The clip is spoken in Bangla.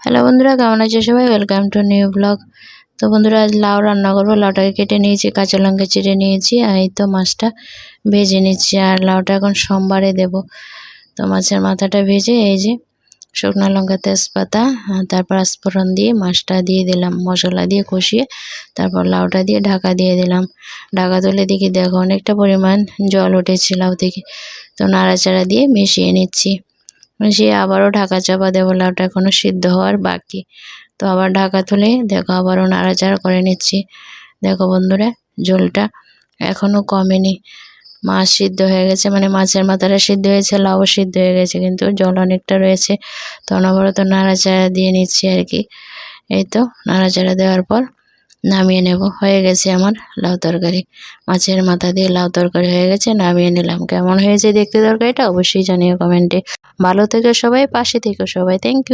হ্যালো বন্ধুরা, কেমন আছে সবাই? Welcome to new blog. তো বন্ধুরা, আজ লাউ রান্না করবো। লাউটাকে কেটে নিয়েছি, কাঁচা লঙ্কা চিড়ে নিয়েছি, আর এই তো মাছটা ভেজে নিচ্ছি। আর লাউটা এখন সোমবারে দেব। তো মাছের মাথাটা ভেজে এই যে শুকনো লঙ্কা, তেজপাতা, তারপর আস্ফোড়ন দিয়ে মাছটা দিয়ে দিলাম, মশলা দিয়ে কষিয়ে তারপর লাউটা দিয়ে ঢাকা দিয়ে দিলাম। ঢাকা তুলে দেখি, দেখো অনেকটা পরিমাণ জল উঠেছে লাউ থেকে। তো নাড়াচাড়া দিয়ে মিশিয়ে নিচ্ছি। মিশিয়ে আবারও ঢাকা চাপা দেবো, লাউটা এখনও সিদ্ধ হওয়ার বাকি। তো আবার ঢাকা তুলে দেখো আবারও নাড়াচাড়া করে নিচ্ছি। দেখো বন্ধুরা, ঝোলটা এখনও কমেনি। মাছ সিদ্ধ হয়ে গেছে, মানে মাছের মাথাটা সিদ্ধ হয়েছে, লাউ সিদ্ধ হয়ে গেছে, কিন্তু জল অনেকটা রয়েছে। তো অনবরত নাড়াচাড়া দিয়ে নিচ্ছি আর কি। এই তো নাড়াচাড়া দেওয়ার পর নামিয়ে নেব। হয়ে গেছে আমার লাউ তরকারি। মাছের মাথা দিয়ে লাউ তরকারি হয়ে গেছে, নামিয়ে নিলাম। কেমন হয়েছে দেখতে তরকারিটা অবশ্যই জানিও কমেন্টে। ভালো থেকো সবাই, পাশে থেকো সবাই। Thank you.